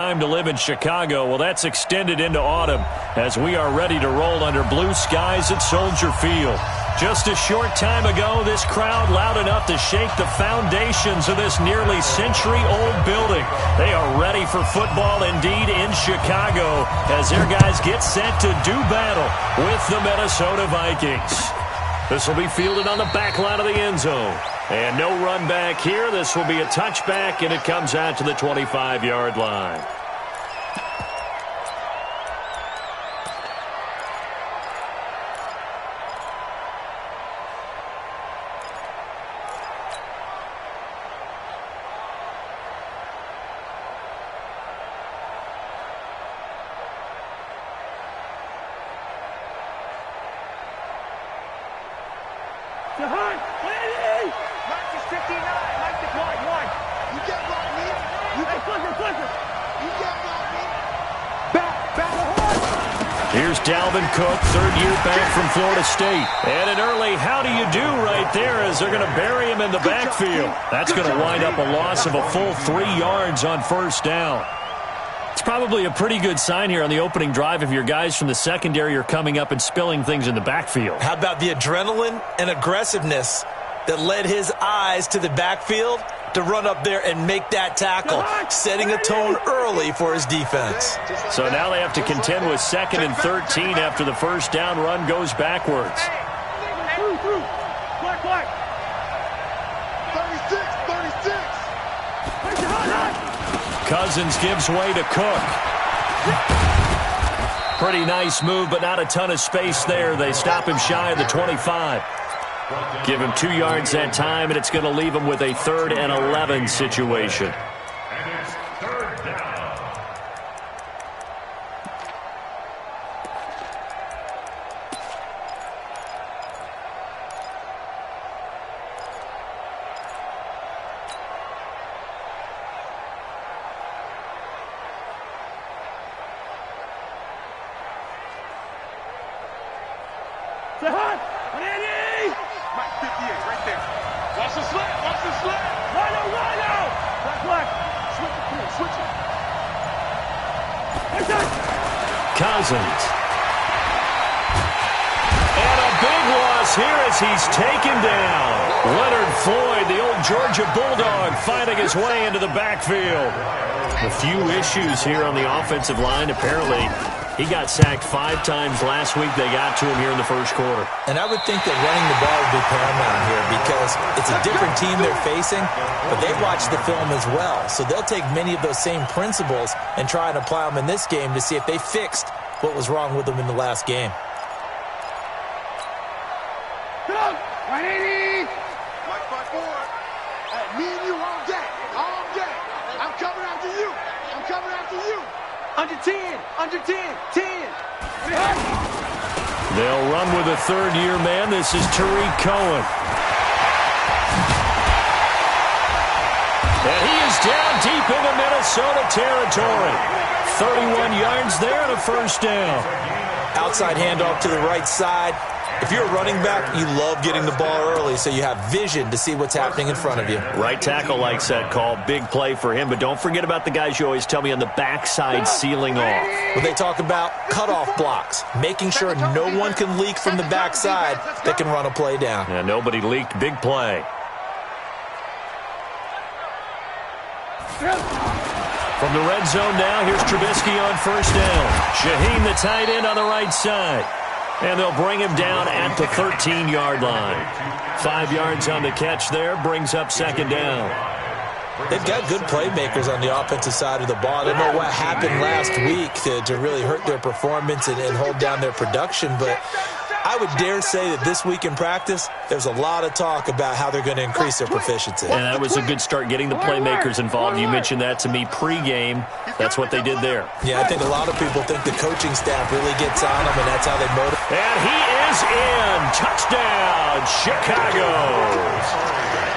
Time to live in Chicago. Well, that's extended into autumn as we are ready to roll under blue skies at Soldier Field. Just a short time ago, this crowd loud enough to shake the foundations of this nearly century-old building. They are ready for football indeed in Chicago as their guys get set to do battle with the Minnesota Vikings. This will be fielded on the back line of the end zone. And no run back here. This will be a touchback, and it comes out to the 25-yard line. Cook, third year back from Florida State. And an early how do you do right there as they're going to bury him in the backfield. That's going to wind up a loss of a full 3 yards on first down. It's probably a pretty good sign here on the opening drive if your guys from the secondary are coming up and spilling things in the backfield. How about the adrenaline and aggressiveness that led his eyes to the backfield to run up there and make that tackle, setting a tone early for his defense. So now they have to contend with 2nd and 13 after the first down run goes backwards. 36. Cousins gives way to Cook. Pretty nice move, but not a ton of space there. They stop him shy of the 25. Give him 2 yards that time, and it's going to leave him with a 3rd and 11 situation. And it's 3rd down. Cousins. And a big loss here as he's taken down. Leonard Floyd, the old Georgia Bulldog, finding his way into the backfield. A few issues here on the offensive line. Apparently, he got sacked 5 times last week. They got to him here in the first quarter. And I would think that running the ball would be paramount here because it's a different team they're facing, but they watch the film as well. So they'll take many of those same principles and try and apply them in this game to see if they fixed what was wrong with them in the last game. Come on, 180. Mike 5-4. Hey, me and you all day. All day. I'm coming after you. I'm coming after you. Under 10. Under 10. 10. They'll run with a third-year man. This is Tariq Cohen. And he is down deep into Minnesota territory. 31 yards there and a first down. Outside handoff to the right side. If you're a running back, you love getting the ball early so you have vision to see what's happening in front of you. Right tackle likes that call. Big play for him. But don't forget about the guys you always tell me on the backside sealing off. When they talk about cutoff blocks, making sure no one can leak from the backside that can run a play down. Yeah, nobody leaked. Big play. From the red zone now, here's Trubisky on first down. Shaheen, the tight end, on the right side. And they'll bring him down at the 13-yard line. 5 yards on the catch there, brings up second down. They've got good playmakers on the offensive side of the ball. I don't know what happened last week to really hurt their performance and hold down their production, but I would dare say that this week in practice, there's a lot of talk about how they're going to increase their proficiency. And that was a good start getting the playmakers involved. You mentioned that to me pregame. That's what they did there. Yeah, I think a lot of people think the coaching staff really gets on them, and that's how they motivate. And he is in. Touchdown, Chicago.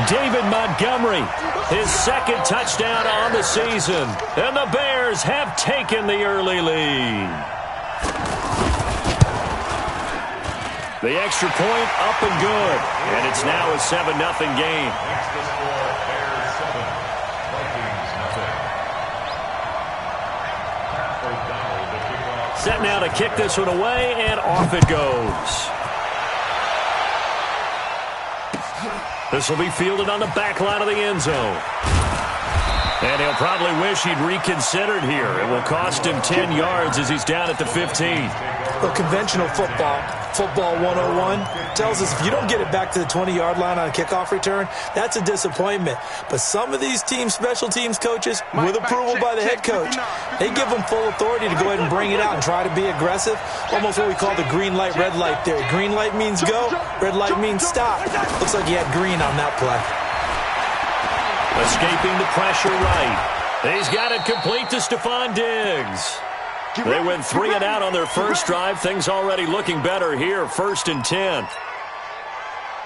David Montgomery, his second touchdown on the season. And the Bears have taken the early lead. The extra point up and good. And it's now a 7-0 game. Set now to kick this one away, and off it goes. This will be fielded on the back line of the end zone. And he'll probably wish he'd reconsidered here. It will cost him 10 yards as he's down at the 15. Well, conventional football 101, tells us if you don't get it back to the 20-yard line on a kickoff return, that's a disappointment. But some of these special teams coaches, with approval by the head coach, they give them full authority to go ahead and bring it out and try to be aggressive. Almost what we call the green light, red light theory. Green light means go, red light means stop. Looks like he had green on that play. Escaping the pressure right. He's got it complete to Stephon Diggs. They went 3 and out on their first drive. Things already looking better here. 1st and 10.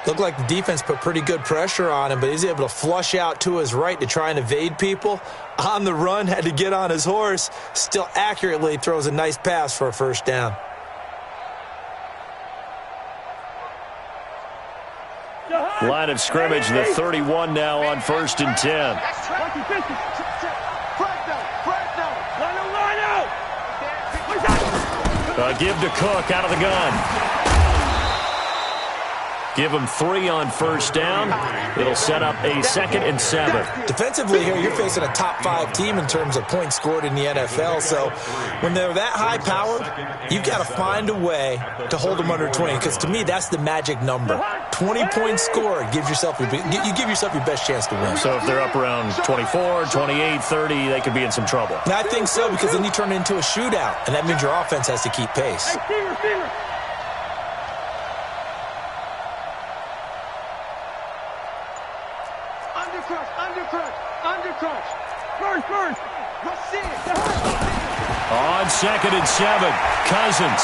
Looked like the defense put pretty good pressure on him, but he's able to flush out to his right to try and evade people. On the run, had to get on his horse. Still accurately throws a nice pass for a first down. Line of scrimmage, the 31 now on 1st and 10. Give to Cook out of the gun. Give him 3 on first down. It'll set up a 2nd and 7. Defensively here, you're facing a top 5 team in terms of points scored in the NFL. So when they're that high powered, you've got to find a way to hold them under 20. Because to me, that's the magic number. 20 points scored. You give yourself your best chance to win. So if they're up around 24, 28, 30, they could be in some trouble. And I think so, because then you turn it into a shootout. And that means your offense has to keep pace. Undercrush. First. Let's see it. On 2nd and 7, Cousins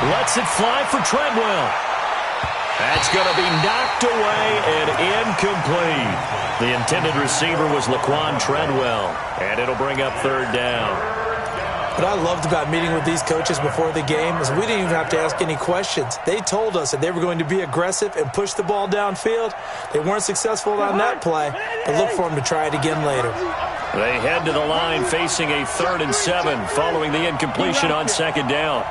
lets it fly for Treadwell. That's going to be knocked away and incomplete. The intended receiver was Laquan Treadwell, and it'll bring up 3rd down. What I loved about meeting with these coaches before the game is we didn't even have to ask any questions. They told us that they were going to be aggressive and push the ball downfield. They weren't successful on that play, but look for them to try it again later. They head to the line facing a 3rd and 7 following the incompletion on 2nd down.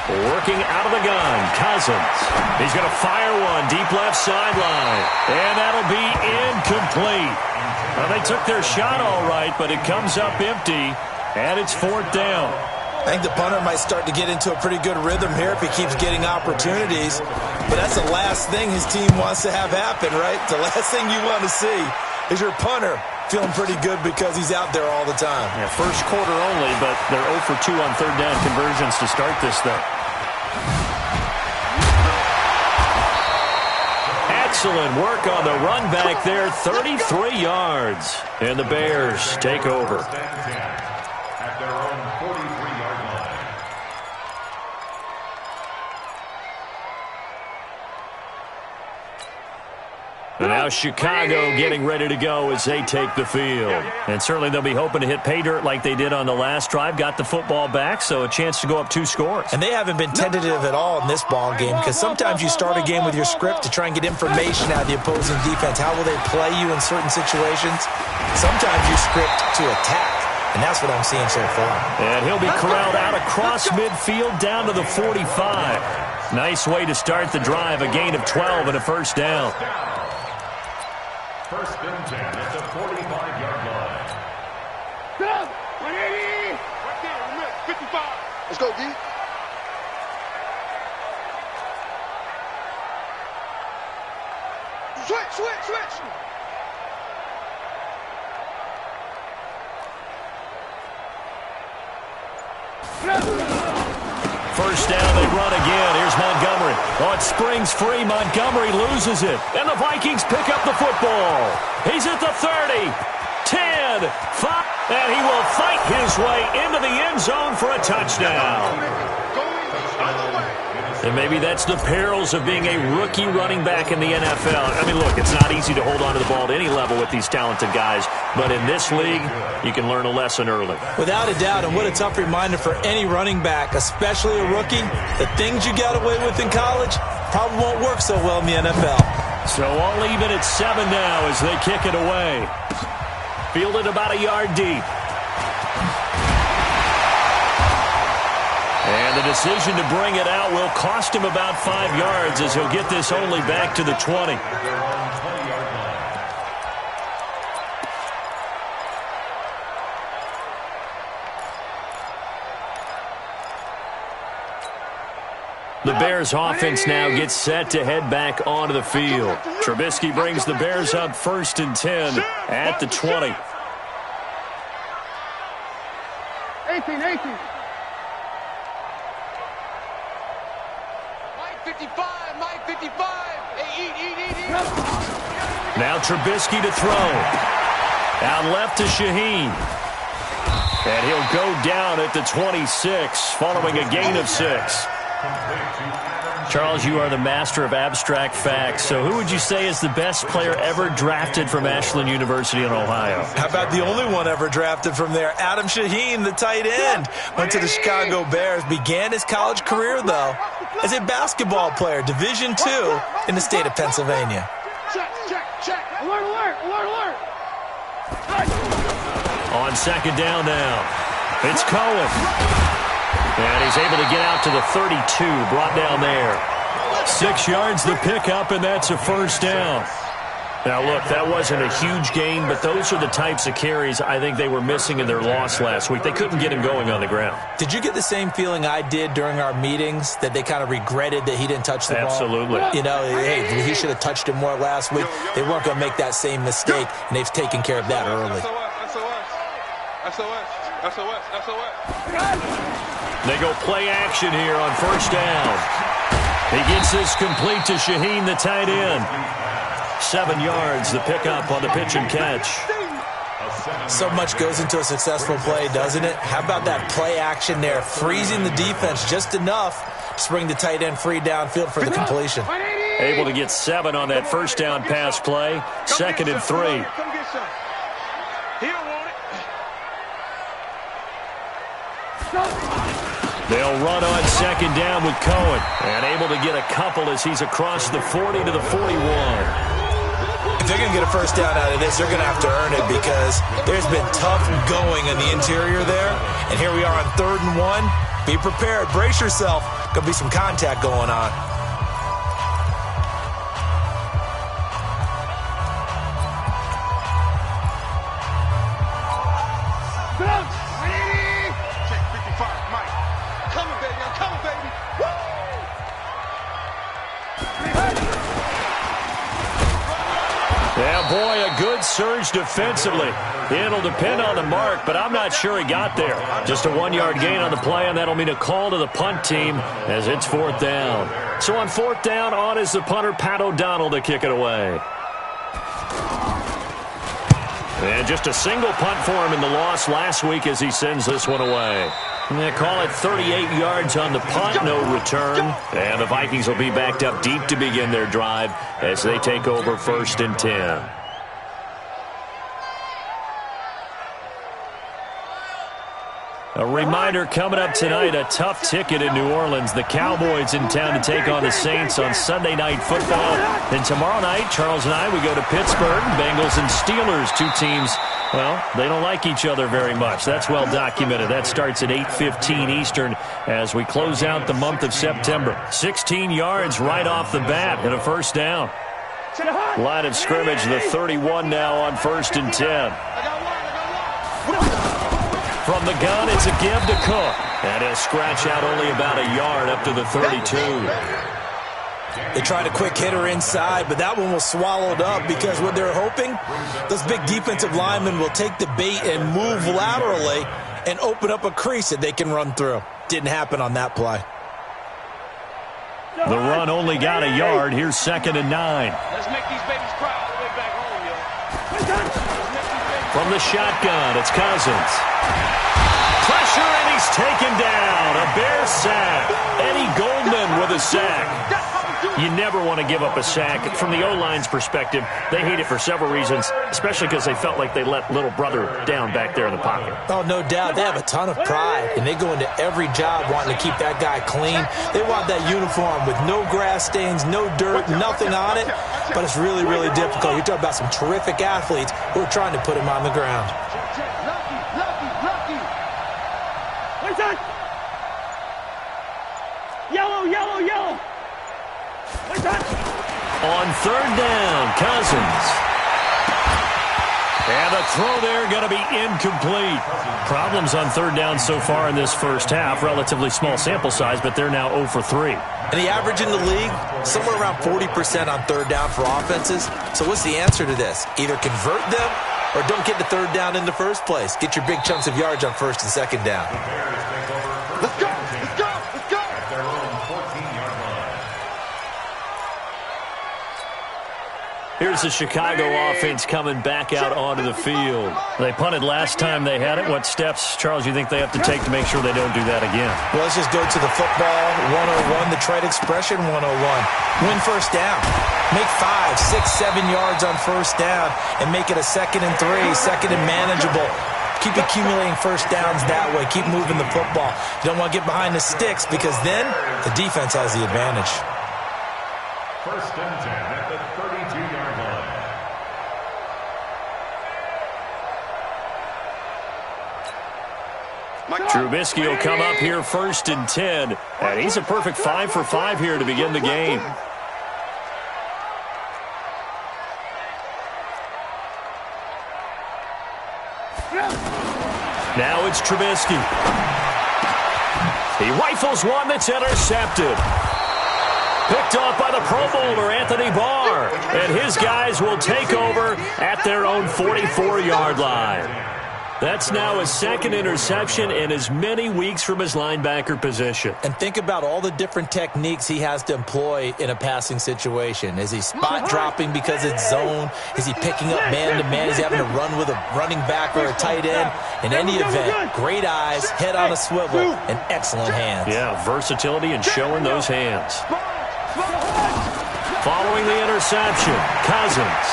Working out of the gun, Cousins. He's going to fire one deep left sideline. And that'll be incomplete. Well, they took their shot all right, but it comes up empty, and it's 4th down. I think the punter might start to get into a pretty good rhythm here if he keeps getting opportunities. But that's the last thing his team wants to have happen, right? The last thing you want to see is your punter feeling pretty good because he's out there all the time. Yeah, first quarter only, but they're 0 for 2 on 3rd down conversions to start this thing. Excellent work on the run back there, 33 yards. And the Bears take over. At their own 43-yard line. And now Chicago getting ready to go as they take the field. And certainly they'll be hoping to hit pay dirt like they did on the last drive. Got the football back, so a chance to go up 2 scores. And they haven't been tentative at all in this ball game, because sometimes you start a game with your script to try and get information out of the opposing defense. How will they play you in certain situations? Sometimes you script to attack. And that's what I'm seeing so far. And he'll be corralled out across midfield down to the 45. Nice way to start the drive. A gain of 12 and a first down. 1st and 10 at the 45-yard line. Go! 180! Right there, 55. Let's go, D. Switch! First down, they run again. Here's Montgomery. Oh, it springs free. Montgomery loses it. And the Vikings pick up the football. He's at the 30, 10, 5. And he will fight his way into the end zone for a touchdown. And maybe that's the perils of being a rookie running back in the NFL. I mean, look, it's not easy to hold on to the ball at any level with these talented guys. But in this league, you can learn a lesson early. Without a doubt, and what a tough reminder for any running back, especially a rookie. The things you got away with in college probably won't work so well in the NFL. So all even at 7 now as they kick it away. Fielded about a yard deep. And the decision to bring it out will cost him about 5 yards as he'll get this only back to the 20. The Bears offense now gets set to head back onto the field. Trubisky brings the Bears up 1st and 10 at the 20. 18. Mike 55, Mike 55. Hey, eat. Now Trubisky to throw. Out left to Shaheen. And he'll go down at the 26 following a gain of 6. Charles, you are the master of abstract facts. So who would you say is the best player ever drafted from Ashland University in Ohio? How about the only one ever drafted from there? Adam Shaheen, the tight end. Went to the Chicago Bears. Began his college career, though, as a basketball player, Division II in the state of Pennsylvania. Check. Alert. On 2nd down now, it's Cohen. And he's able to get out to the 32, brought down there. 6 yards the pickup, and that's a 1st down. Now, look, that wasn't a huge gain, but those are the types of carries I think they were missing in their loss last week. They couldn't get him going on the ground. Did you get the same feeling I did during our meetings, that they kind of regretted that he didn't touch the ball? Absolutely. You know, hey, he should have touched it more last week. They weren't going to make that same mistake, and they've taken care of that early. SOS. They go play action here on 1st down. He gets this complete to Shaheen, the tight end. 7 yards, the pickup on the pitch and catch. So much goes into a successful play, doesn't it? How about that play action there, freezing the defense just enough to bring the tight end free downfield for the completion. Able to get 7 on that 1st down pass play. 2nd and 3. Come get some. He don't want it. They'll run on 2nd down with Cohen. And able to get a couple as he's across the 40 to the 41. If they're going to get a 1st down out of this, they're going to have to earn it, because there's been tough going in the interior there. And here we are on 3rd and 1. Be prepared. Brace yourself. Going to be some contact going on. Yeah, boy, a good surge defensively. It'll depend on the mark, but I'm not sure he got there. Just a 1-yard gain on the play, and that'll mean a call to the punt team as it's 4th down. So on 4th down, on is the punter, Pat O'Donnell, to kick it away. And just a single punt for him in the loss last week as he sends this one away. They call it 38 yards on the punt, no return. And the Vikings will be backed up deep to begin their drive as they take over 1st and 10. A reminder coming up tonight, a tough ticket in New Orleans. The Cowboys in town to take on the Saints on Sunday Night Football. Then tomorrow night, Charles and I, we go to Pittsburgh. Bengals and Steelers, 2 teams, well, they don't like each other very much. That's well documented. That starts at 8:15 Eastern as we close out the month of September. 16 yards right off the bat and a 1st down. Line of scrimmage, the 31 now on 1st and 10. From the gun, it's a give to Cook. And he'll scratch out only about a yard up to the 32. They tried a quick hitter inside, but that one was swallowed up because what they're hoping, those big defensive linemen will take the bait and move laterally and open up a crease that they can run through. Didn't happen on that play. The run only got a yard. Here's 2nd and 9. Let's make these babies cry all the way back home, yo. From the shotgun, it's Cousins. Pressure, and he's taken down. A Bear sack. Eddie Goldman with a sack. That's how we do You never want to give up a sack. From the O-line's perspective, they hate it for several reasons, especially because they felt like they let little brother down back there in the pocket. Oh, no doubt. They have a ton of pride, and they go into every job wanting to keep that guy clean. They want that uniform with no grass stains, no dirt, nothing on it, but it's really, really difficult. You're talking about some terrific athletes who are trying to put him on the ground. Yellow, yellow, yellow. On third down, Cousins. And the throw there going to be incomplete. Problems on third down so far in this first half. Relatively small sample size, but they're now 0 for 3. And the average in the league, somewhere around 40% on third down for offenses. So what's the answer to this? Either convert them or don't get the third down in the first place. Get your big chunks of yards on first and second down. Let's go, let's go, let's go. At their own 14-yard line. Here's the Chicago offense coming back out onto the field. They punted last time they had it. What steps, Charles, you think they have to take to make sure they don't do that again? Well, let's just go to the football 101, the trade expression 101. Win first down. Make 5, 6, 7 yards on first down and make it a 2nd and 3, 2nd and manageable. Keep accumulating first downs that way. Keep moving the football. You don't want to get behind the sticks because then the defense has the advantage. First and 10 at the 32-yard line. Trubisky will come up here first and 10. And he's a perfect 5 for 5 here to begin the game. Now it's Trubisky. He rifles one that's intercepted. Picked off by the Pro Bowler, Anthony Barr. And his guys will take over at their own 44-yard line. That's now his 2nd interception in as many weeks from his linebacker position. And think about all the different techniques he has to employ in a passing situation. Is he spot dropping because it's zone? Is he picking up man-to-man? Is he having to run with a running back or a tight end? In any event, great eyes, head on a swivel, and excellent hands. Yeah, versatility and showing those hands. Following the interception, Cousins.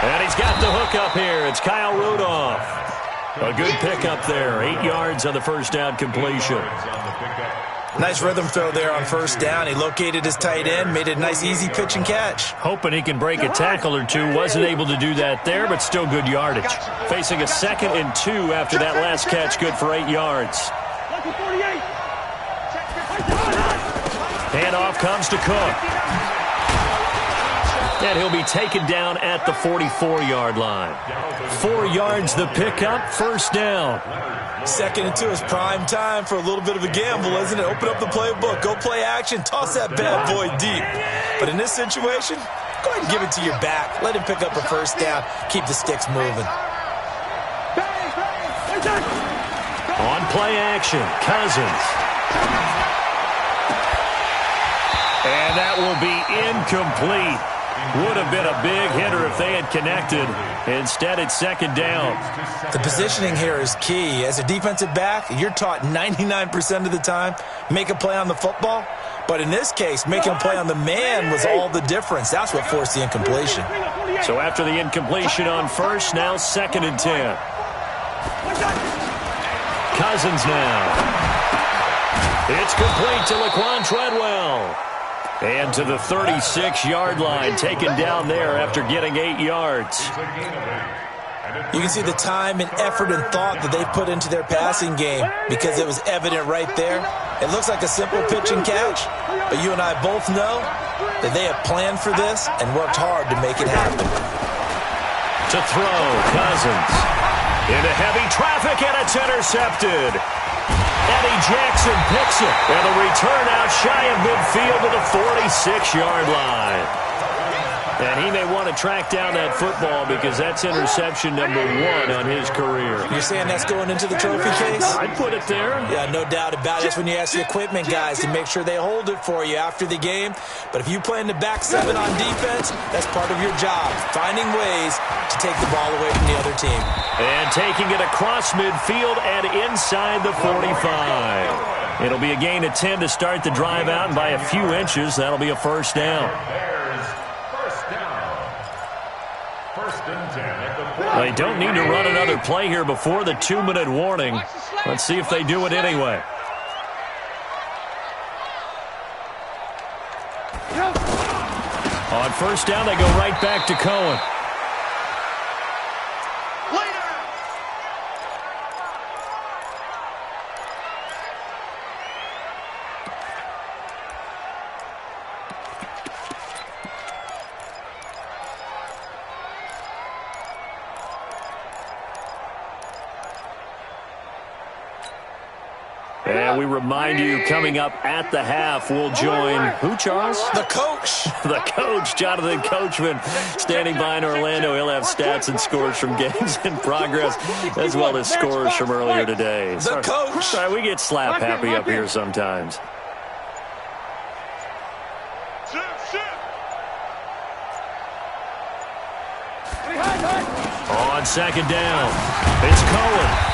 And he's got the hook up here. It's Kyle Rudolph. A good pickup there. 8 yards on the first down completion. Nice rhythm throw there on first down. He located his tight end, made it a nice easy pitch and catch. Hoping he can break a tackle or two. Wasn't able to do that there, but still good yardage. Facing a 2nd and 2 after that last catch. Good for 8 yards. Handoff comes to Cook. And he'll be taken down at the 44-yard line. 4 yards the pickup, first down. 2nd and 2 is prime time for a little bit of a gamble, isn't it? Open up the playbook, go play action, toss that bad boy deep. But in this situation, go ahead and give it to your back. Let him pick up a first down, keep the sticks moving. On play action, Cousins. And that will be incomplete. Would have been a big hitter if they had connected. Instead, it's 2nd down. The positioning here is key. As a defensive back, you're taught 99% of the time, make a play on the football. But in this case, making a play on the man was all the difference. That's what forced the incompletion. So after the incompletion on first, now 2nd and 10. Cousins now. It's complete to Laquan Treadwell. And to the 36-yard line, taken down there after getting 8 yards. You can see the time and effort and thought that they put into their passing game because it was evident right there. It looks like a simple pitch and catch, but you and I both know that they have planned for this and worked hard to make it happen. To throw, Cousins. Into heavy traffic, and it's intercepted. Eddie Jackson picks it, and the return out shy of midfield to the 46-yard line. And he may want to track down that football because that's interception number 1 on his career. You're saying that's going into the trophy case? I'd put it there. Yeah, no doubt about it. That's when you ask the equipment guys to make sure they hold it for you after the game. But if you play in the back 7 on defense, that's part of your job, finding ways to take the ball away from the other team. And taking it across midfield and inside the 45. It'll be a gain of 10 to start the drive out, and by a few inches, that'll be a first down. Bears, first down. First and 10 at the They don't need to run another play here before the 2-minute warning. Let's see if they do it anyway. On first down, they go right back to Cohen. And we remind you, coming up at the half, we'll join who, Charles? The coach. The coach, Jonathan Coachman, standing by in Orlando. He'll have stats and scores from games in progress, as well as scores from earlier today. The coach. Sorry, we get slap happy up here sometimes. On second down, it's Cohen.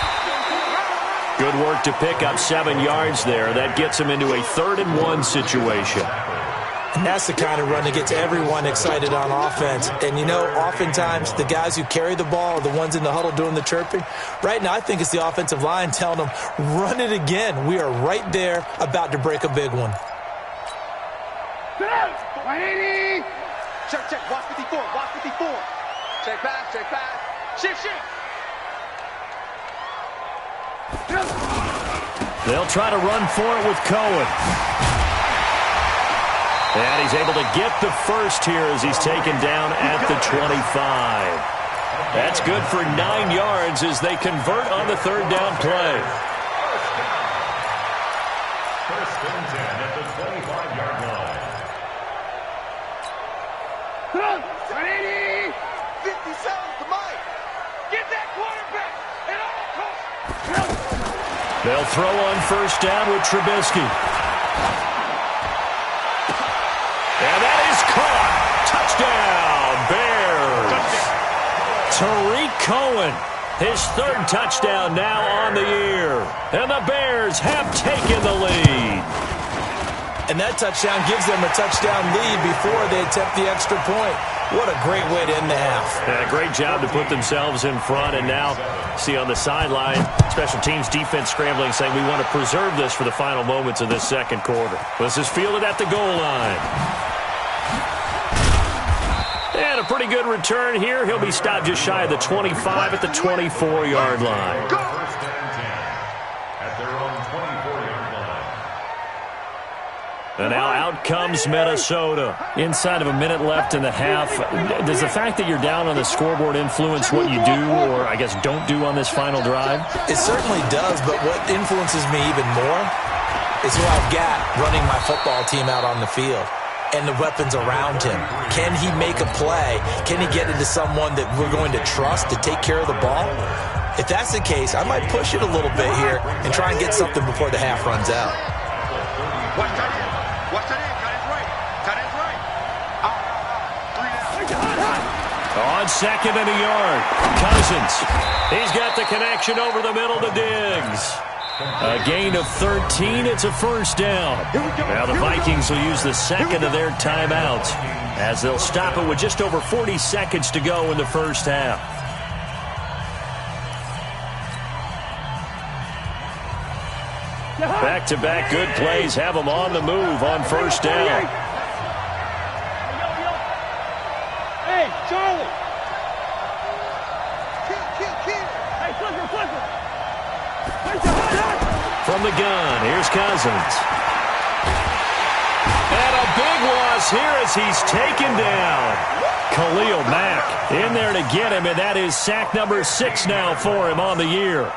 Good work to pick up 7 yards there. That gets him into a 3rd-and-1 situation. And that's the kind of run that gets everyone excited on offense. And, you know, oftentimes the guys who carry the ball are the ones in the huddle doing the chirping. Right now, I think it's the offensive line telling them, run it again. We are right there about to break a big one. Check, check. Watch 54. Watch 54. Check pass. Check pass. Shift, shift. They'll try to run for it with Cohen. And he's able to get the first here as he's taken down at the 25. That's good for 9 yards as they convert on the 3rd down play. First and 10 at the 25-yard line. 57, come on. Get that quarterback. And all coach. They'll throw on first down with Trubisky. And that is caught. Touchdown, Bears. Tariq Cohen, his 3rd touchdown now on the year. And the Bears have taken the lead. And that touchdown gives them a touchdown lead before they attempt the extra point. What a great way to end the half. Yeah, great job to put themselves in front. And now, see on the sideline, special teams defense scrambling, saying we want to preserve this for the final moments of this 2nd quarter. This is fielded at the goal line. And a pretty good return here. He'll be stopped just shy of the 25 at the 24-yard line. First and 10 at their own 24-yard line. And now out comes Minnesota. Inside of a minute left in the half. Does the fact that you're down on the scoreboard influence what you do, or I guess don't do on this final drive? It certainly does, but what influences me even more is who I've got running my football team out on the field and the weapons around him. Can he make a play? Can he get into someone that we're going to trust to take care of the ball? If that's the case, I might push it a little bit here and try and get something before the half runs out. Watch that in. Watch that in. Cut his right. Cut his right. Out. 3 down. On 2nd and a yard, Cousins. He's got the connection over the middle to Diggs. A gain of 13. It's a first down. Now the Vikings will use the 2nd of their timeouts as they'll stop it with just over 40 seconds to go in the first half. Back-to-back good plays have them on the move on first down. Hey, Charlie. Kill. Hey, flipper. From the gun, here's Cousins. And a big loss here as he's taken down. Khalil Mack in there to get him, and that is sack number 6 now for him on the year.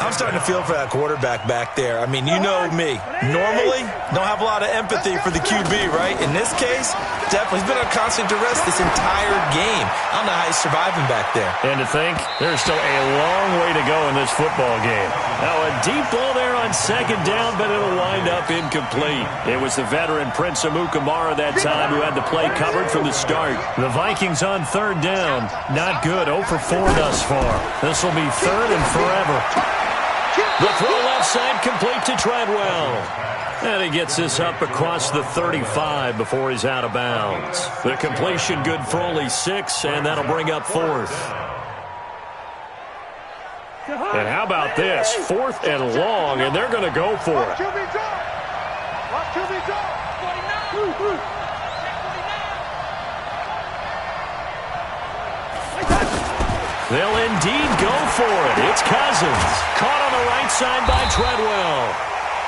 I'm starting to feel for that quarterback back there. I mean, you know me. Normally, don't have a lot of empathy for the QB, right? In this case, definitely. He's been on constant duress this entire game. I don't know how he's surviving back there. And to think, there's still a long way to go in this football game. Now, a deep ball there on 2nd down, but it'll wind up incomplete. It was the veteran Prince Amukamara that time who had the play covered from the start. The Vikings on 3rd down. Not good. 0 for 4 thus far. This will be 3rd and forever. The throw left outside, complete to Treadwell. And he gets this up across the 35 before he's out of bounds. The completion good for only 6, and that'll bring up 4th. And how about this? 4th and long, and they're going to go for it. They'll indeed go for it. It's Cousins. Caught on the right side by Treadwell.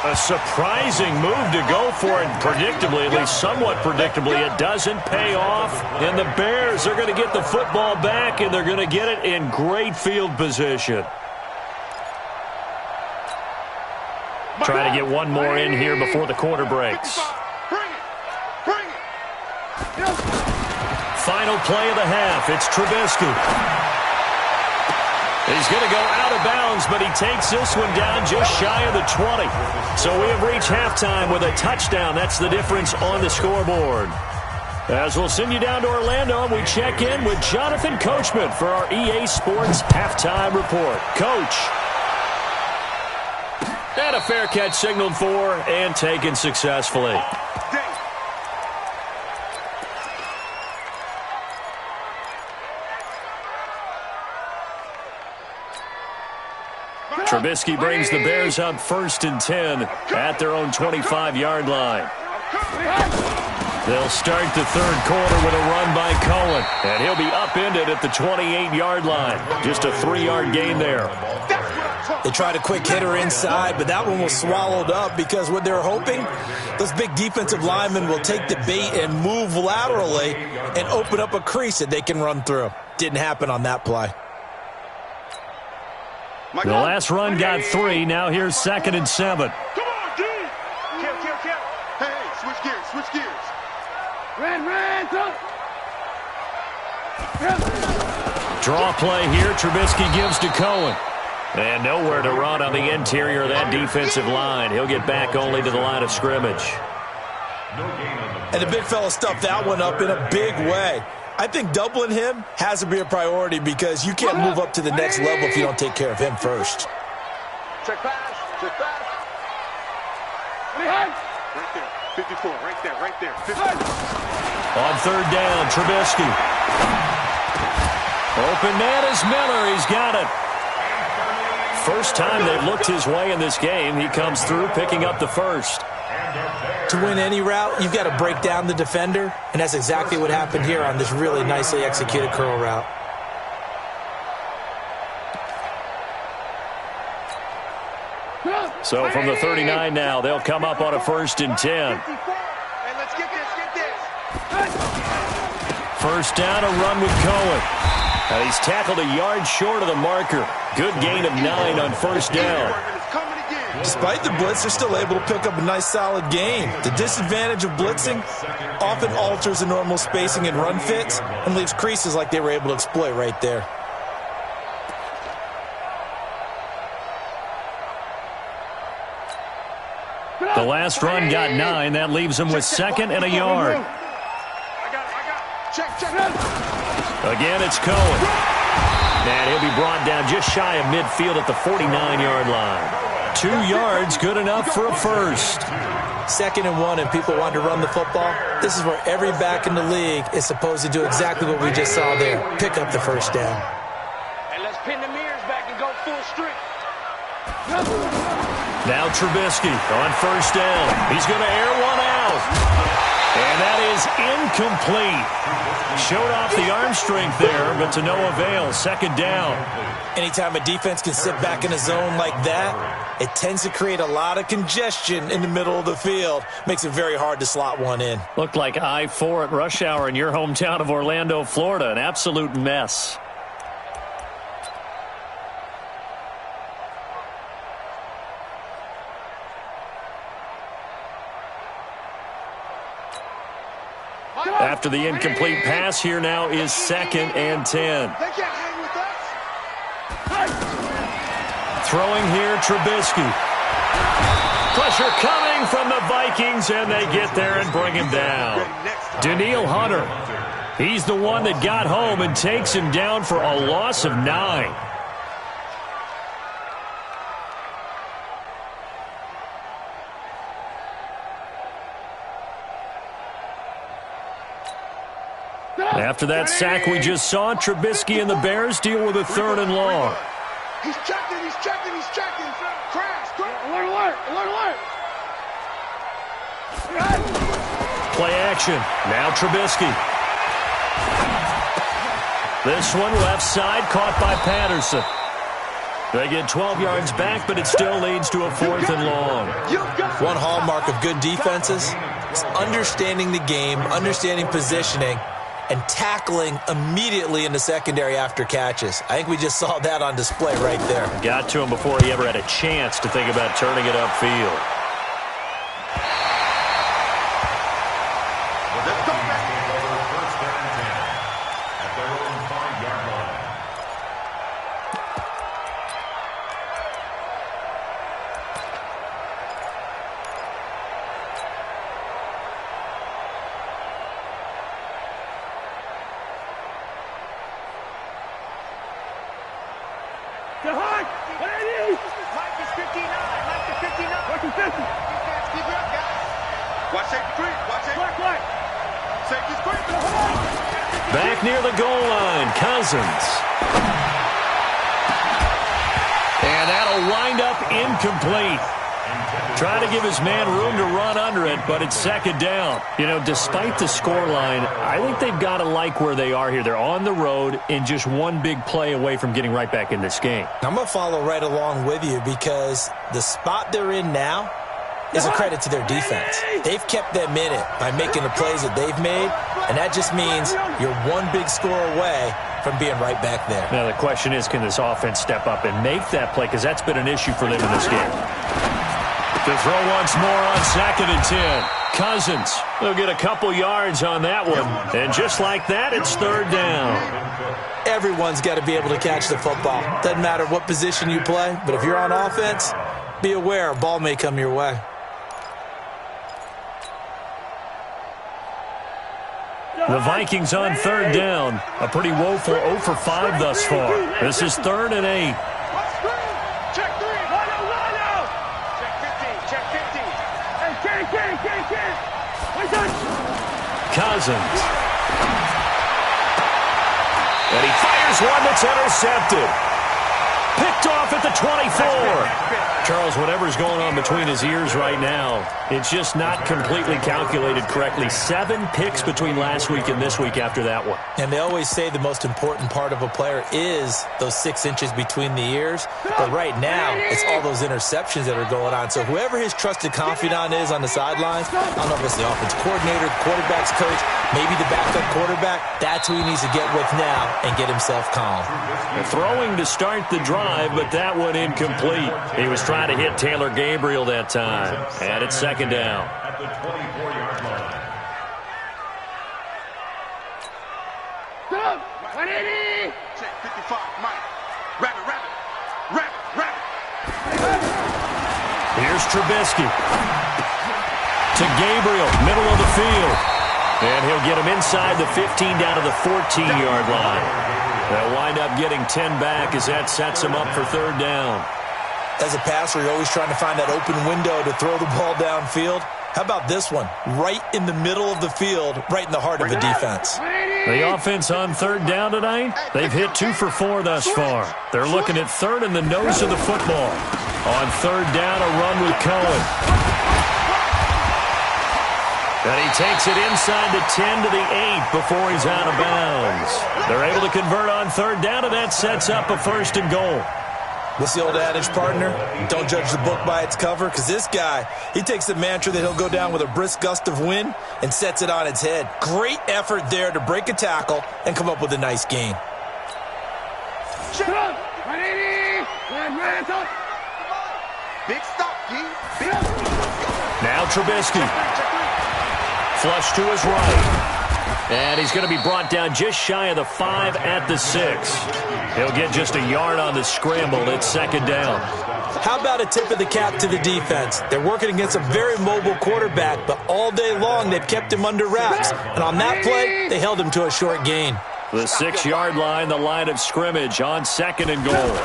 A surprising move to go for it. Predictably, at least somewhat predictably, it doesn't pay off. And the Bears are going to get the football back, and they're going to get it in great field position. Try to get one more in here before the quarter breaks. Final play of the half. It's Trubisky. He's going to go out of bounds, but he takes this one down just shy of the 20. So we have reached halftime with a touchdown. That's the difference on the scoreboard. As we'll send you down to Orlando, we check in with Jonathan Coachman for our EA Sports Halftime Report. Coach. And a fair catch signaled for and taken successfully. Trubisky brings the Bears up 1st and 10 at their own 25-yard line. They'll start the third quarter with a run by Cohen, and he'll be upended at the 28-yard line. Just a 3-yard gain there. They tried a quick hitter inside, but that one was swallowed up because what they're hoping, those big defensive linemen will take the bait and move laterally and open up a crease that they can run through. Didn't happen on that play. The last run got 3. Now here's 2nd and 7. Come on, D! Kill. Hey, switch gears. Ran, Draw play here. Trubisky gives to Cohen. And nowhere to run on the interior of that defensive line. He'll get back only to the line of scrimmage. And the big fella stuffed that one up in a big way. I think doubling him has to be a priority because you can't move up to the next level if you don't take care of him first. Check pass. Right there, 54, right there. 50. On 3rd down, Trubisky. Open man is Miller. He's got it. First time they've looked his way in this game. He comes through picking up the first. To win any route, you've got to break down the defender, and that's exactly what happened here on this really nicely executed curl route. So from the 39 now, they'll come up on a 1st and 10. Hey, let's get this. First down, a run with Cohen. And he's tackled a yard short of the marker. Good gain of 9 on 1st down. Despite the blitz, they're still able to pick up a nice solid gain. The disadvantage of blitzing often alters the normal spacing and run fits and leaves creases like they were able to exploit right there. The last run got 9. That leaves him with 2nd and a yard. Check. Again, it's Cohen. And he'll be brought down just shy of midfield at the 49-yard line. 2 yards, good enough for a first. 2nd and 1, and people want to run the football. This is where every back in the league is supposed to do exactly what we just saw there. Pick up the first down. And let's pin the mirrors back and go full strength. Now Trubisky on 1st down. He's going to air one out. And that is incomplete. Showed off the arm strength there, but to no avail. 2nd down. Anytime a defense can sit back in a zone like that, it tends to create a lot of congestion in the middle of the field. Makes it very hard to slot one in. Looked like I-4 at rush hour in your hometown of Orlando, Florida. An absolute mess. After the incomplete pass, here now is 2nd and 10. They can't hang with us. Throwing here, Trubisky. Pressure coming from the Vikings, and they get there and bring him down. Danielle Hunter, he's the one that got home and takes him down for a loss of 9. After that sack we just saw, Trubisky and the Bears deal with a 3rd and long. He's checking. Crash. Alert. Play action. Now Trubisky. This one left side, caught by Patterson. They get 12 yards back, but it still leads to a 4th and long. One hallmark of good defenses is understanding the game, understanding positioning, and tackling immediately in the secondary after catches. I think we just saw that on display right there. Got to him before he ever had a chance to think about turning it upfield. Back near the goal line, Cousins. And that'll wind up incomplete. Trying to give his man room to run under it, but it's 2nd down. You know, despite the scoreline, I think they've got to like where they are here. They're on the road and just one big play away from getting right back in this game. I'm going to follow right along with you because the spot they're in now is a credit to their defense. They've kept them in it by making the plays that they've made, and that just means you're one big score away from being right back there. Now the question is, can this offense step up and make that play? Because that's been an issue for them in this game. To throw once more on 2nd and 10. Cousins will get a couple yards on that one. And just like that, it's 3rd down. Everyone's got to be able to catch the football. Doesn't matter what position you play, but if you're on offense, be aware a ball may come your way. The Vikings on 3rd down. A pretty woeful 0 for 5 thus far. This is 3rd and 8. Check 3. Check 15. Cousins. And he fires one that's intercepted. Picked off at the 24. Charles, whatever's going on between his ears right now, it's just not completely calculated correctly. 7 picks between last week and this week after that one. And they always say the most important part of a player is those 6 inches between the ears. But right now, it's all those interceptions that are going on. So whoever his trusted confidant is on the sidelines, I don't know if it's the offense coordinator, the quarterback's coach, maybe the backup quarterback, that's who he needs to get with now and get himself calm. Throwing to start the drive, but that one incomplete. He was trying to hit Taylor Gabriel that time. And it's 2nd down. At the 24-yard line. Check 55, Mike. Rabbit. Here's Trubisky. To Gabriel, middle of the field. And he'll get him inside the 15 down to the 14-yard line. They'll wind up getting 10 back as that sets him up for 3rd down. As a passer, you're always trying to find that open window to throw the ball downfield. How about this one? Right in the middle of the field, right in the heart of the defense. The offense on 3rd down tonight, they've hit 2 for 4 thus far. They're looking at 3rd in the nose of the football. On 3rd down, a run with Cohen. And he takes it inside the 10 to the 8 before he's out of bounds. They're able to convert on 3rd down, and that sets up a 1st and goal. What's the old adage, partner? Don't judge the book by its cover, because this guy, he takes the mantra that he'll go down with a brisk gust of wind and sets it on its head. Great effort there to break a tackle and come up with a nice gain. Big stop, G. Now Trubisky. Flush to his right. And he's going to be brought down just shy of the 5 at the 6. He'll get just a yard on the scramble. It's 2nd down. How about a tip of the cap to the defense? They're working against a very mobile quarterback, but all day long they've kept him under wraps. And on that play, they held him to a short gain. The 6-yard line, the line of scrimmage on 2nd and goal.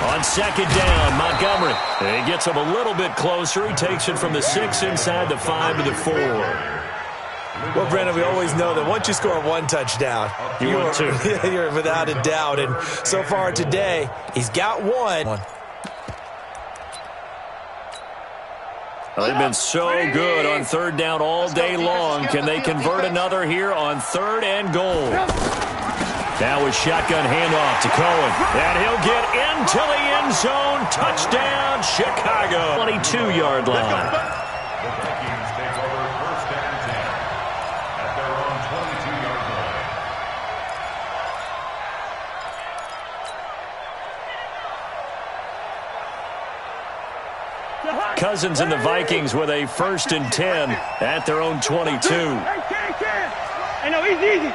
On 2nd down, Montgomery. He gets him a little bit closer. He takes it from the 6 inside the 5 to the 4. Well, Brandon, we always know that once you score one touchdown, you're without a doubt. And so far today, he's got one. Well, they've been so good on third down all day long. Can they convert another here on 3rd and goal? Now with shotgun handoff to Cohen. And he'll get into the end zone. Touchdown, Chicago. 22-yard line. The Vikings take over 1st and 10 at their own 22-yard line. Cousins and the Vikings with a 1st and 10 at their own 22. Hey, no, easy.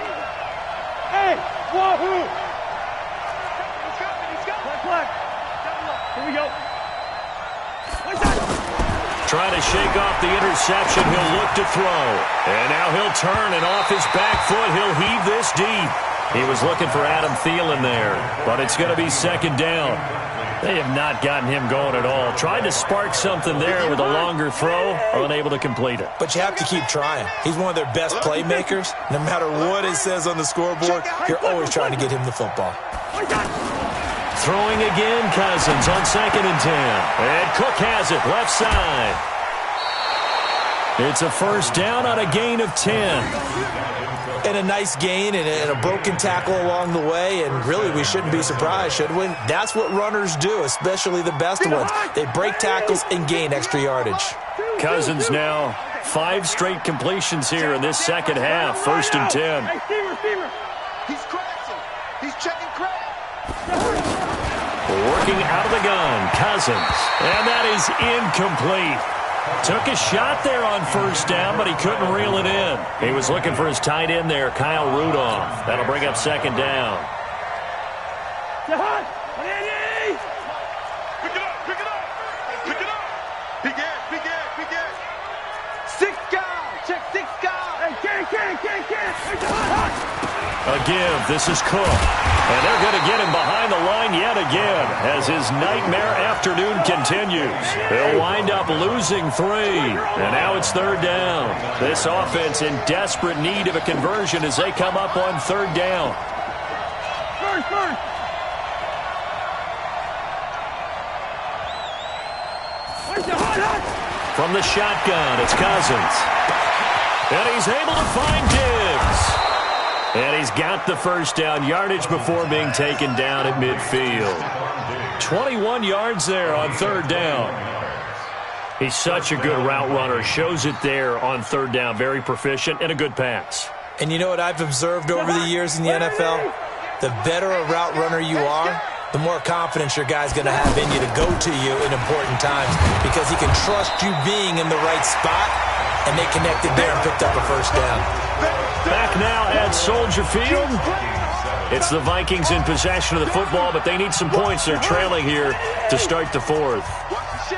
Hey, wahoo. Here we go. Trying to shake off the interception. He'll look to throw. And now he'll turn, and off his back foot, he'll heave this deep. He was looking for Adam Thielen there, but it's going to be 2nd down. They have not gotten him going at all. Tried to spark something there with a longer throw, unable to complete it. But you have to keep trying. He's one of their best playmakers. No matter what it says on the scoreboard, you're always trying to get him the football. Throwing again, Cousins on 2nd and 10. And Cook has it, left side. It's a 1st down on a gain of 10. And a nice gain and a broken tackle along the way, and really we shouldn't be surprised, should we? That's what runners do, especially the best ones. They break tackles and gain extra yardage. Cousins now 5 straight completions here in this second half. 1st and 10. He's crashing. He's checking crash. Working out of the gun, Cousins. And that is incomplete. Took a shot there on 1st down, but he couldn't reel it in. He was looking for his tight end there, Kyle Rudolph. That'll bring up 2nd down. Pick it up. Pick it up. Pick it up. Big ass. 6 guys. Check 6 guys. Hey, can't. A give. This is Cook. And they're going to get him behind the line yet again as his nightmare afternoon continues. They'll wind up losing 3. And now it's 3rd down. This offense in desperate need of a conversion as they come up on 3rd down. First. From the shotgun, it's Cousins. And he's able to find Diggs. And he's got the 1st down, yardage before being taken down at midfield. 21 yards there on 3rd down. He's such a good route runner. Shows it there on 3rd down. Very proficient and a good pass. And you know what I've observed over the years in the NFL? The better a route runner you are, the more confidence your guy's going to have in you to go to you in important times because he can trust you being in the right spot, and they connected there and picked up a 1st down. Back now at Soldier Field. It's the Vikings in possession of the football, but they need some points. They're trailing here to start the 4th.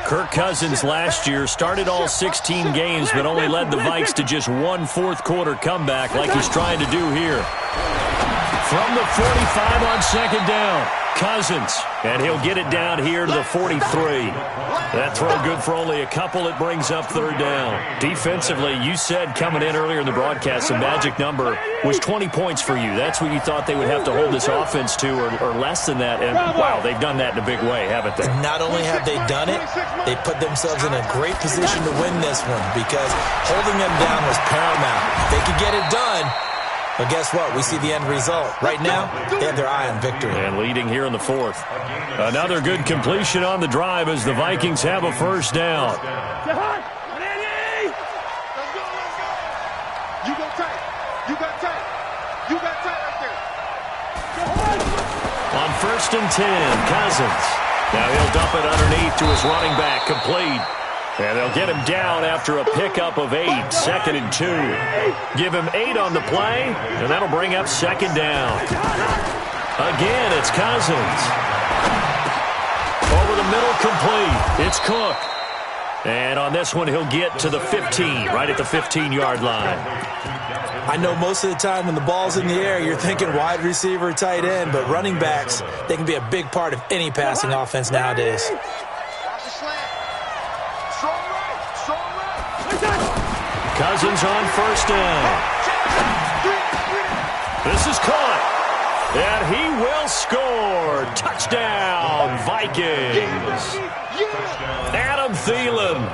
Kirk Cousins last year started all 16 games, but only led the Vikes to just 1 4th-quarter comeback like he's trying to do here. From the 45 on 2nd down, Cousins, and he'll get it down here to the 43. That throw good for only a couple. It brings up 3rd down. Defensively, you said coming in earlier in the broadcast, the magic number was 20 points for you. That's what you thought they would have to hold this offense to, or less than that. And, wow, they've done that in a big way, haven't they? Not only have they done it, they put themselves in a great position to win this one because holding them down was paramount. If they could get it done, well, guess what? We see the end result. Right now, they have their eye on victory. And leading here in the 4th. Another good completion on the drive as the Vikings have a 1st down. You go tight. You got tight. You got tight right there. On 1st and 10, Cousins. Now he'll dump it underneath to his running back, complete. And they'll get him down after a pickup of 8, 2nd and 2. Give him 8 on the play, and that'll bring up 2nd down. Again, it's Cousins. Over the middle, complete. It's Cook. And on this one, he'll get to the 15, right at the 15-yard line. I know most of the time when the ball's in the air, you're thinking wide receiver, tight end, but running backs, they can be a big part of any passing offense nowadays. Cousins on first down. This is caught. And he will score. Touchdown, Vikings. Adam Thielen,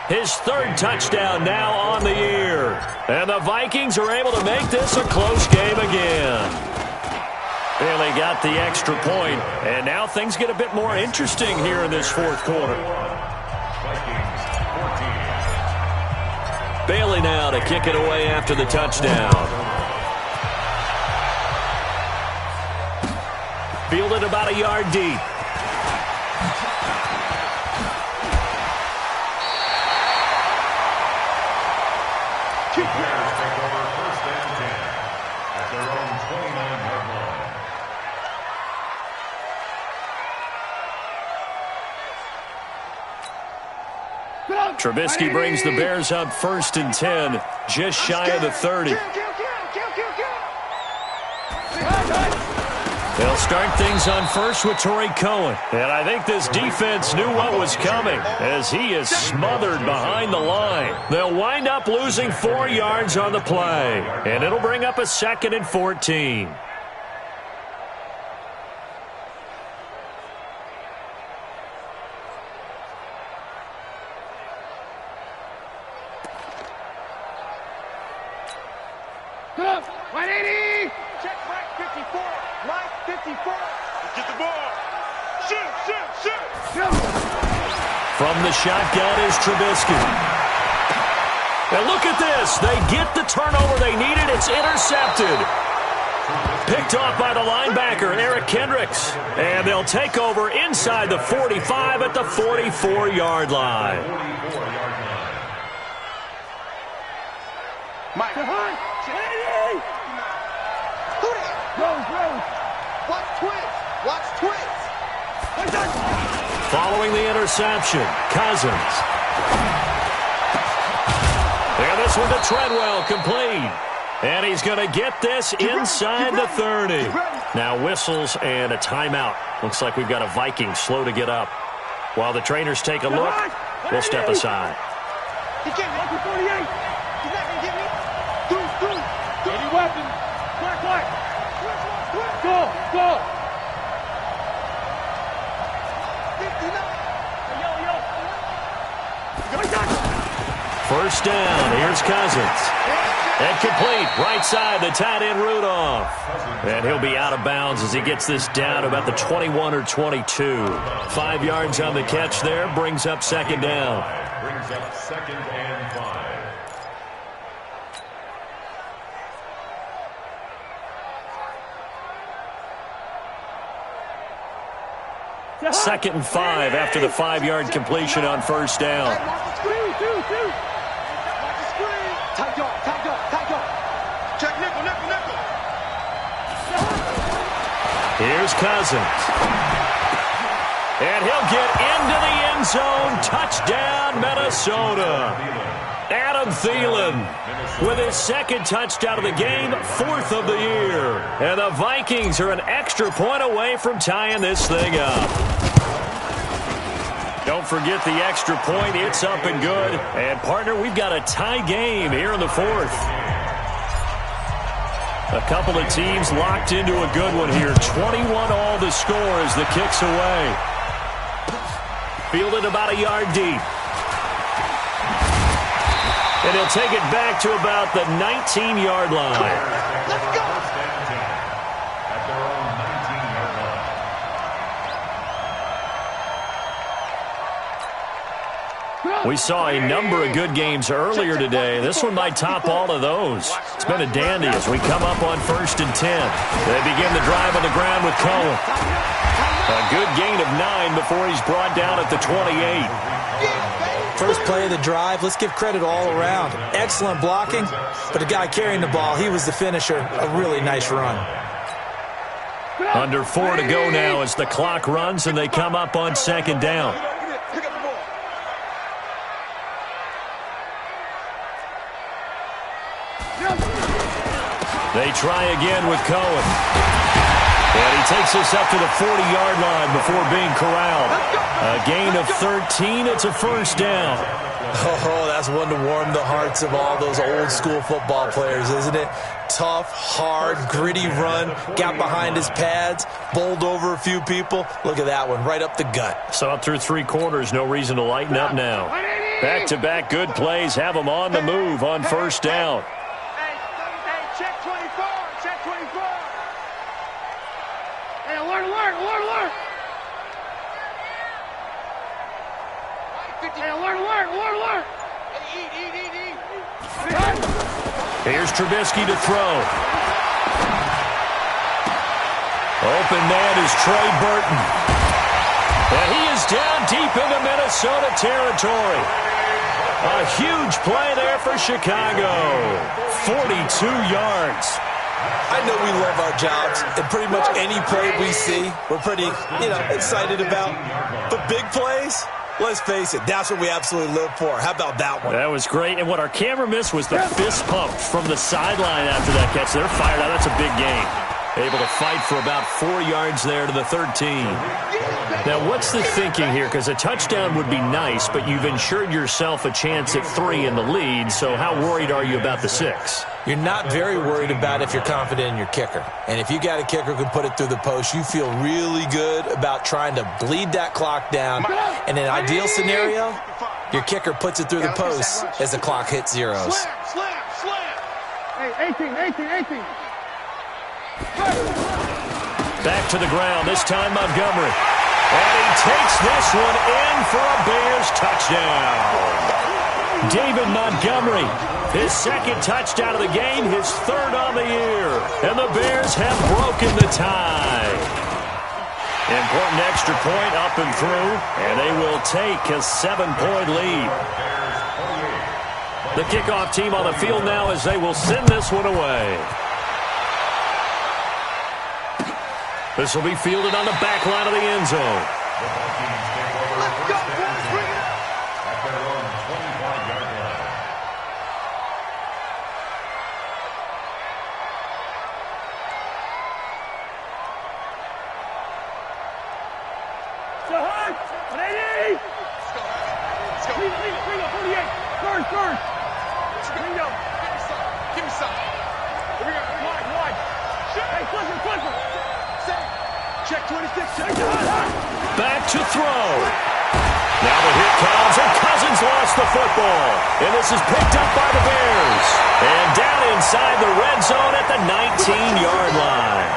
his third touchdown now on the year. And the Vikings are able to make this a close game again. Bailey got the extra point, and now things get a bit more interesting here in this fourth quarter. Bailey now to kick it away after the touchdown. Fielded about a yard deep. Bears take over first and 10 at their own 29-yard line. Trubisky brings the Bears up first and 10, just shy of the 30. They'll start things on first with Torrey Cohen. And I think this defense knew what was coming as he is smothered behind the line. They'll wind up losing 4 yards on the play. And it'll bring up a 2nd and 14. From the shotgun is Trubisky. And look at this. They get the turnover they needed. It's intercepted. Picked off by the linebacker, Eric Kendricks. And they'll take over inside the 45 at the 44-yard line. Watch twins. Following the interception, Cousins. And this one to Treadwell, complete. And he's going to get this inside the 30. Now whistles and a timeout. Looks like we've got a Viking slow to get up. While the trainers take a look, we'll step aside. He can't make it 48. He's not going to get me. Through. Any weapons. Black. Go. 59. First down. Here's Cousins. And complete. Right side, the tight end Rudolph. And he'll be out of bounds as he gets this down about the 21 or 22. 5 yards on the catch there. Brings up second down. Brings up 2nd and 5. 2nd and 5 after the 5-yard completion on first down. Tight dog. Check nickel. Here's Cousins. And he'll get into the end zone. Touchdown, Minnesota. Adam Thielen with his 2nd touchdown of the game, 4th of the year. And the Vikings are an extra point away from tying this thing up. Don't forget the extra point. It's up and good. And, partner, we've got a tie game here in the 4th. A couple of teams locked into a good one here. 21 all the score as the kick's away. Fielded about a yard deep. And he'll take it back to about the 19-yard line. Let's go. At their own 19-yard line. We saw a number of good games earlier today. This one might top all of those. It's been a dandy as we come up on 1st and 10. They begin the drive on the ground with Cohen. A good gain of 9 before he's brought down at the 28. First play of the drive, let's give credit all around. Excellent blocking, but the guy carrying the ball, he was the finisher. A really nice run. Under 4 to go now as the clock runs and they come up on 2nd down. They try again with Cohen. And he takes us up to the 40-yard line before being corralled. A gain of 13. It's a first down. Oh, that's one to warm the hearts of all those old-school football players, isn't it? Tough, hard, gritty run, got behind his pads, bowled over a few people. Look at that one, right up the gut. Saw it through 3 quarters, no reason to lighten up now. Back-to-back good plays have them on the move on first down. Hey, check 24, check 24. Hey, alert. Hey, alert. Hey, eat. Here's Trubisky to throw. Open man is Trey Burton. And he is down deep into Minnesota territory. A huge play there for Chicago. 42 yards. I know we love our jobs, and pretty much any play we see, we're pretty, excited about. But big plays, let's face it, that's what we absolutely live for. How about that one? That was great. And what our camera missed was the fist pump from the sideline after that catch. They're fired out. That's a big gain. Able to fight for about 4 yards there to the 13. Now, what's the thinking here? Because a touchdown would be nice, but you've ensured yourself a chance at 3 in the lead. So how worried are you about the 6? You're not very worried about if you're confident in your kicker. And if you got a kicker who can put it through the post, you feel really good about trying to bleed that clock down. In an ideal scenario, your kicker puts it through the post as the clock hits zeros. Slam. Hey, 18. Back to the ground, this time Montgomery. And he takes this one in for a Bears touchdown. David Montgomery, his second touchdown of the game, his 3rd on the year. And the Bears have broken the tie. Important extra point up and through, and they will take a 7-point lead. The kickoff team on the field now as they will send this one away. This will be fielded on the back line of the end zone. Let's go, boys. Bring it up. At their own 25-yard line. Jahan, 180. Let's go. Bring up, 48. First. Bring up. Give me some. Here we go. Wide. Hey, Clifford. Check 26. Back to throw. Now the hit comes, and Cousins lost the football. And this is picked up by the Bears. And down inside the red zone at the 19-yard line.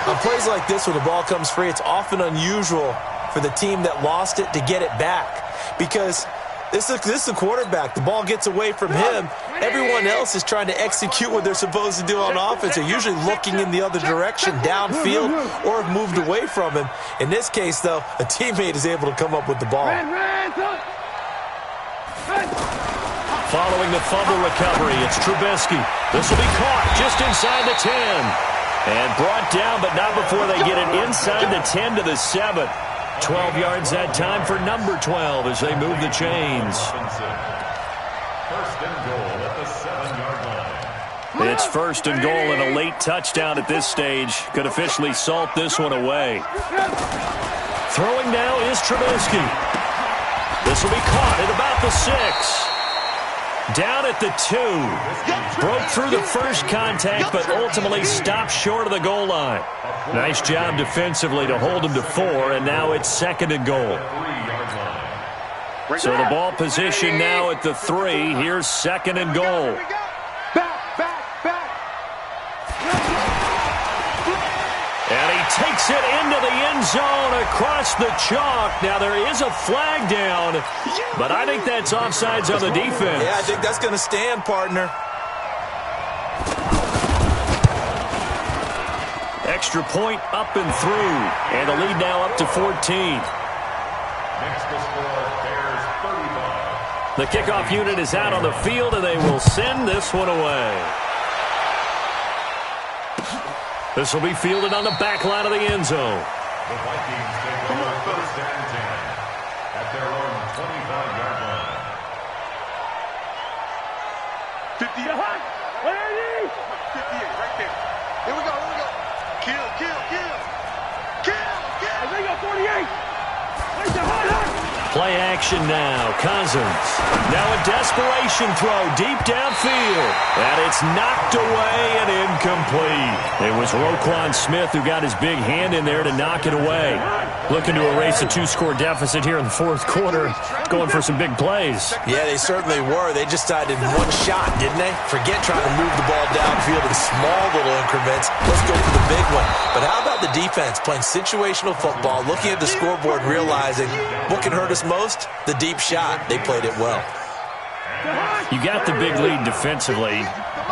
On plays like this, when the ball comes free, it's often unusual for the team that lost it to get it back. Because this is the quarterback. The ball gets away from him. Everyone else is trying to execute what they're supposed to do on offense. They're usually looking in the other direction, downfield, or have moved away from him. In this case, though, a teammate is able to come up with the ball. Following the fumble recovery, it's Trubisky. This will be caught just inside the 10. And brought down, but not before they get it inside the 10 to the 7. 12 yards that time for number 12 as they move the chains. First and goal at the 7-yard line. It's first and goal and a late touchdown at this stage. Could officially salt this one away. Throwing now is Trubisky. This will be caught at about the 6. Down at the 2. Broke through the first contact, but ultimately stopped short of the goal line. Nice job defensively to hold him to 4, and now it's second and goal. So the ball position now at the 3. Here's second and goal. Back. And he takes it into the end zone across the chalk. Now there is a flag down, but I think that's offsides on the defense. Yeah, I think that's going to stand, partner. Extra point up and through. And the lead now up to 14. Makes the score Bears 35. The kickoff unit is out on the field, and they will send this one away. This will be fielded on the back line of the end zone. The Vikings take over first and 10 at their own 25-yard line. 50. 180. 58, right there. Here we go. Kill. Play action now. Cousins. Now a desperation throw deep downfield. And it's knocked away and incomplete. It was Roquan Smith who got his big hand in there to knock it away. Looking to erase a 2-score deficit here in the fourth quarter. Going for some big plays. Yeah, they certainly were. They just decided one shot, didn't they? Forget trying to move the ball downfield in small little increments. Let's go for the big one. But how about the defense playing situational football, looking at the scoreboard, realizing what can hurt us most? The deep shot. They played it well. You got the big lead defensively,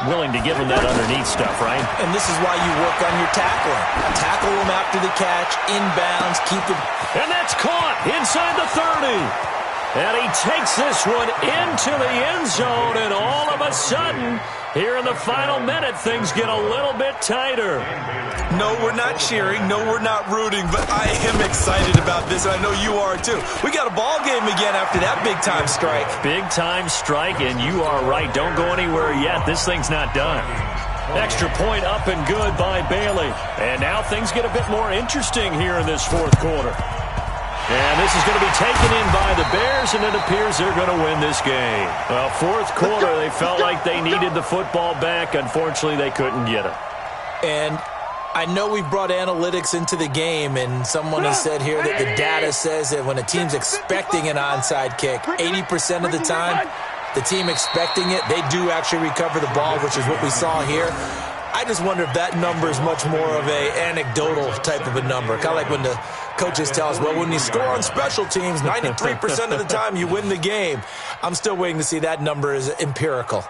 willing to give them that underneath stuff, right? And this is why you work on your tackling. Tackle them after the catch, inbounds, keep them. And that's caught inside the 30. And he takes this one into the end zone, and all of a sudden, here in the final minute, things get a little bit tighter. No, we're not cheering. No, we're not rooting, but I am excited about this, and I know you are too. We got a ball game again after that big-time strike. Big-time strike, and you are right. Don't go anywhere yet. This thing's not done. Extra point up and good by Bailey. And now things get a bit more interesting here in this fourth quarter. And this is going to be taken in by the Bears, and it appears they're going to win this game. Well, fourth quarter, they felt like they needed the football back. Unfortunately, they couldn't get it. And I know we've brought analytics into the game, and someone has said here that the data says that when a team's expecting an onside kick, 80% of the time, the team expecting it, they do actually recover the ball, which is what we saw here. I just wonder if that number is much more of a anecdotal type of a number. Kind of like when the coaches tell us, well, when you score on special teams, 93% of the time you win the game. I'm still waiting to see that number is empirical.